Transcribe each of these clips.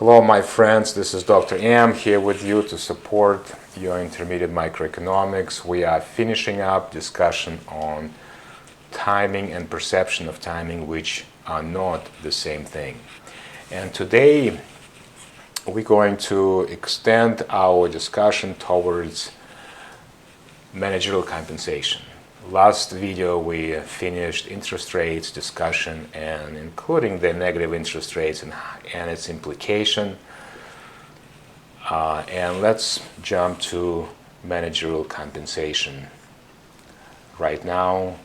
Hello my friends, this is Dr. M here with you to support your intermediate microeconomics. We are finishing up discussion on timing and perception of timing, which are not the same thing. And today we're going to extend our discussion towards managerial compensation. Last video we finished interest rates discussion and including the negative interest rates and its implication. And let's jump to managerial compensation right now.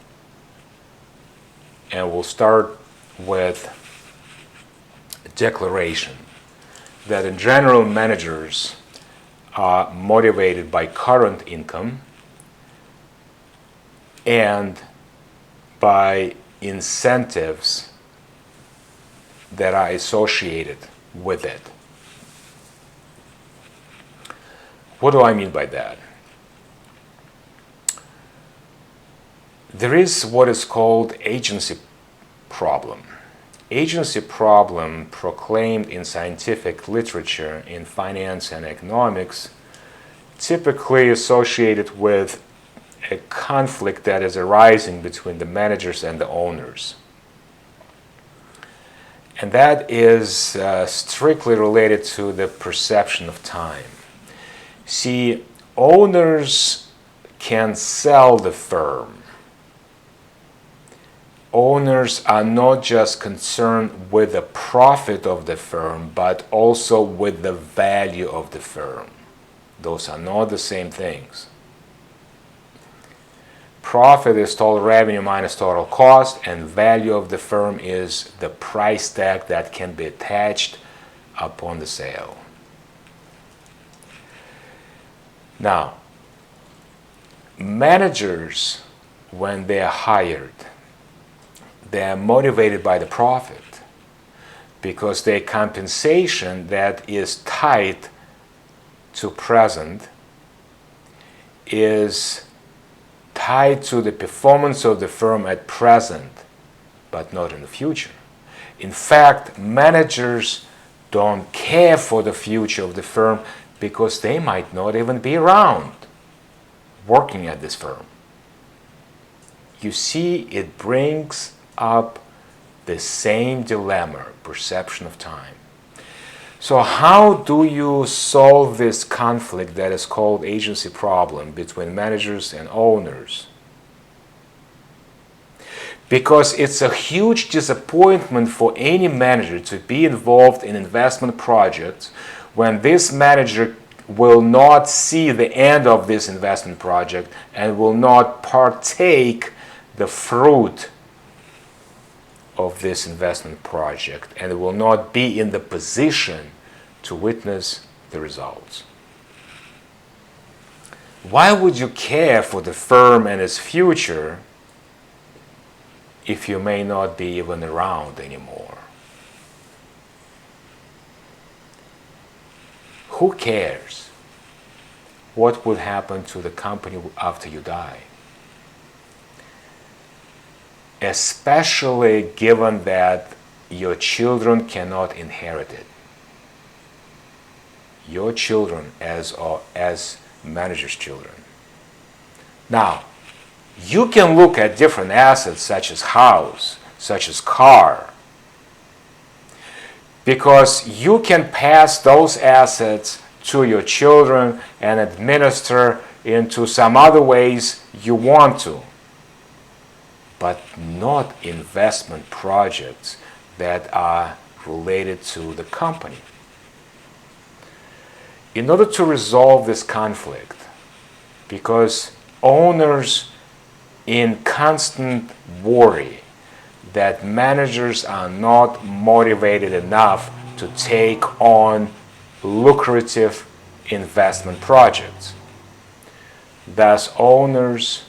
And we'll start with a declaration that in general managers are motivated by current income and by incentives that are associated with it. What do I mean by that? There is what is called agency problem. Agency problem, proclaimed in scientific literature in finance and economics, typically associated with a conflict that is arising between the managers and the owners. And that is strictly related to the perception of time. See, owners can sell the firm. Owners are not just concerned with the profit of the firm, but also with the value of the firm. Those are not the same things. Profit is total revenue minus total cost, and value of the firm is the price tag that can be attached upon the sale. Now, managers, when they are hired, they are motivated by the profit because their compensation that is tied to present is tied to the performance of the firm at present, but not in the future. In fact, managers don't care for the future of the firm because they might not even be around working at this firm. You see, it brings up the same dilemma, perception of time. So how do you solve this conflict that is called agency problem between managers and owners? Because it's a huge disappointment for any manager to be involved in investment projects when this manager will not see the end of this investment project and will not partake the fruit of this investment project and will not be in the position to witness the results. Why would you care for the firm and its future if you may not be even around anymore? Who cares what would happen to the company after you die? Especially given that your children cannot inherit it. Your children as managers' children. Now, you can look at different assets such as house, such as car, because you can pass those assets to your children and administer into some other ways you want to, but not investment projects that are related to the company. In order to resolve this conflict, because owners in constant worry that managers are not motivated enough to take on lucrative investment projects, thus owners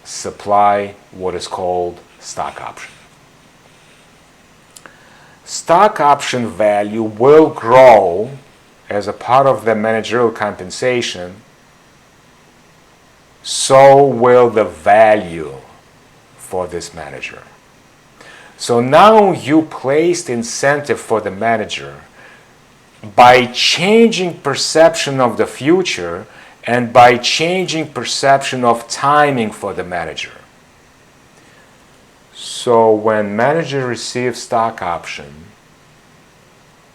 supply what is called stock option. Stock option value will grow as a part of the managerial compensation, so will the value for this manager. So now you placed incentive for the manager by changing perception of the future and by changing perception of timing for the manager. So when manager receives stock option,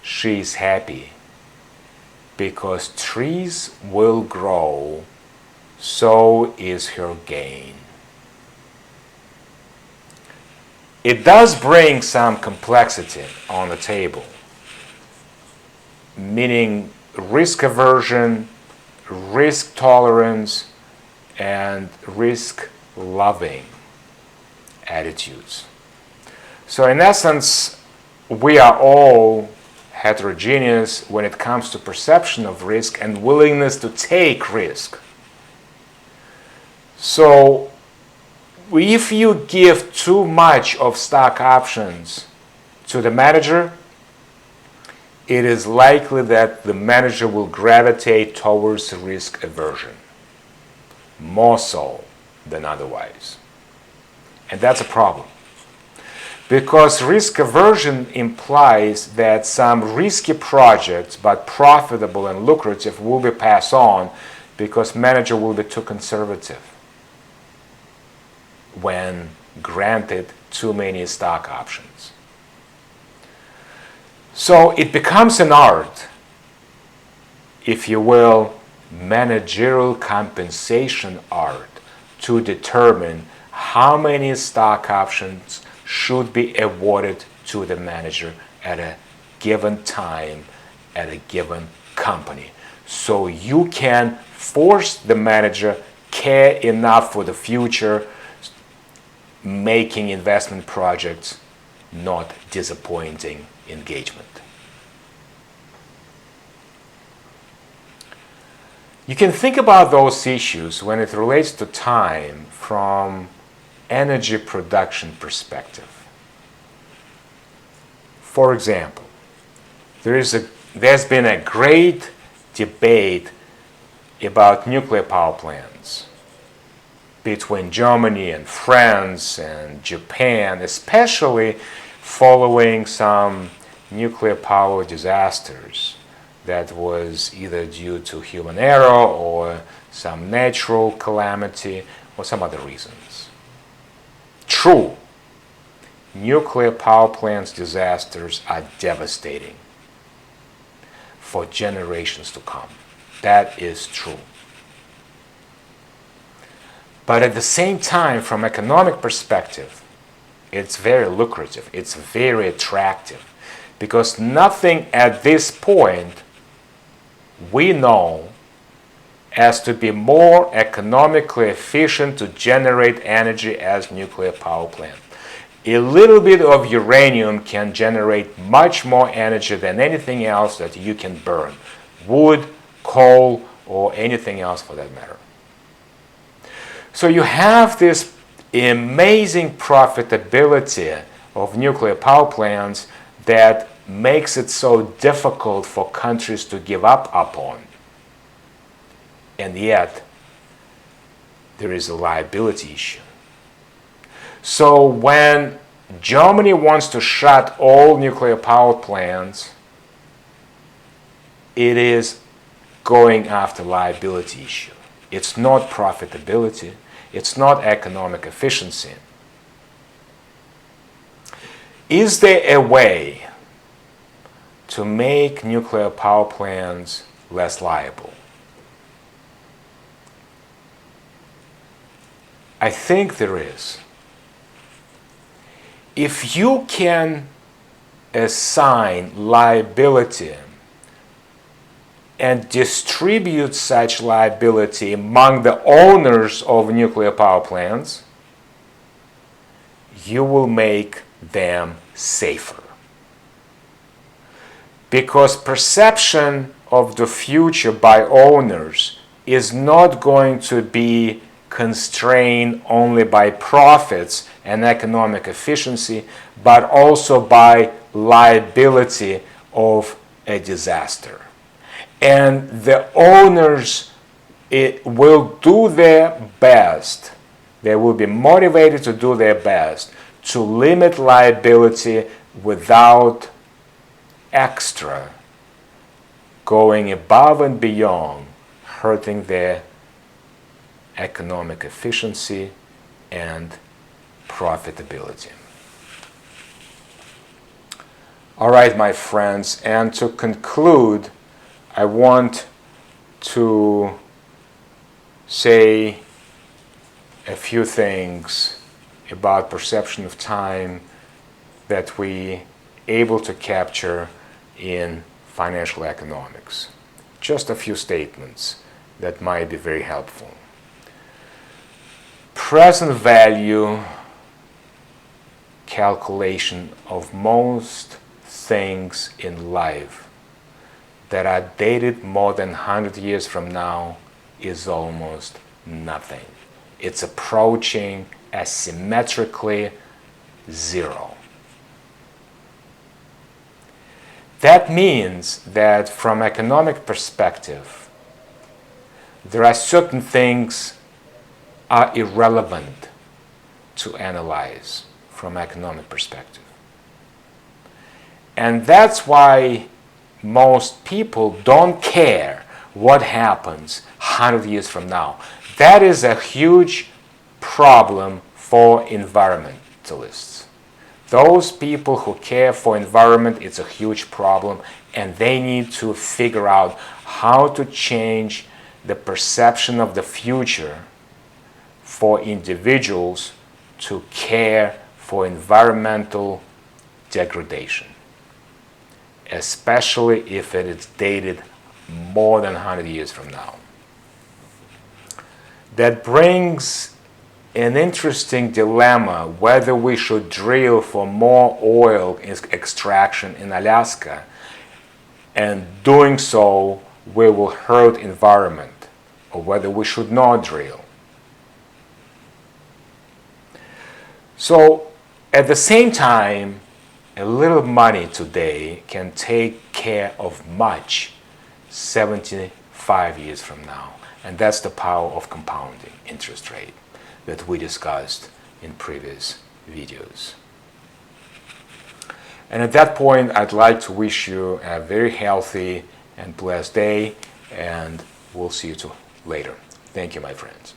she is happy because trees will grow, so is her gain. It does bring some complexity on the table, meaning risk aversion, risk tolerance, and risk loving attitudes. So in essence, we are all heterogeneous when it comes to perception of risk and willingness to take risk. So if you give too much of stock options to the manager, it is likely that the manager will gravitate towards risk aversion, more so than otherwise. And that's a problem. Because risk aversion implies that some risky projects, but profitable and lucrative, will be passed on because manager will be too conservative when granted too many stock options. So it becomes an art, if you will, managerial compensation art, to determine how many stock options should be awarded to the manager at a given time at a given company. So you can force the manager care enough for the future, making investment projects not disappointing engagement. You can think about those issues when it relates to time from energy production perspective. For example, there's been a great debate about nuclear power plants between Germany and France and Japan, especially following some nuclear power disasters that was either due to human error or some natural calamity or some other reasons. True, nuclear power plants disasters are devastating for generations to come. That is true. But at the same time, from economic perspective, it's very lucrative, it's very attractive, because nothing at this point we know as to be more economically efficient to generate energy as nuclear power plant. A little bit of uranium can generate much more energy than anything else that you can burn. Wood, coal, or anything else for that matter. So you have this amazing profitability of nuclear power plants that makes it so difficult for countries to give up upon. And yet, there is a liability issue. So when Germany wants to shut all nuclear power plants, it is going after liability issue. It's not profitability. It's not economic efficiency. Is there a way to make nuclear power plants less liable? I think there is. If you can assign liability and distribute such liability among the owners of nuclear power plants, you will make them safer. Because perception of the future by owners is not going to be constrained only by profits and economic efficiency, but also by liability of a disaster. And the owners will do their best, they will be motivated to do their best to limit liability without extra going above and beyond, hurting their economic efficiency and profitability. All right, my friends, and to conclude, I want to say a few things about perception of time that we able to capture in financial economics. Just a few statements that might be very helpful. Present value calculation of most things in life that are dated more than 100 years from now is almost nothing. It's approaching asymmetrically zero. That means that from economic perspective, there are certain things are irrelevant to analyze from economic perspective. And that's why most people don't care what happens 100 years from now. That is a huge problem for environmentalists. Those people who care for environment, it's a huge problem, and they need to figure out how to change the perception of the future for individuals to care for environmental degradation, especially if it is dated more than 100 years from now. That brings an interesting dilemma whether we should drill for more oil extraction in Alaska, and doing so we will hurt environment, or whether we should not drill. So at the same time, a little money today can take care of much 75 years from now, and that's the power of compounding interest rate that we discussed in previous videos. And at that point, I'd like to wish you a very healthy and blessed day, and we'll see you later. Thank you, my friends.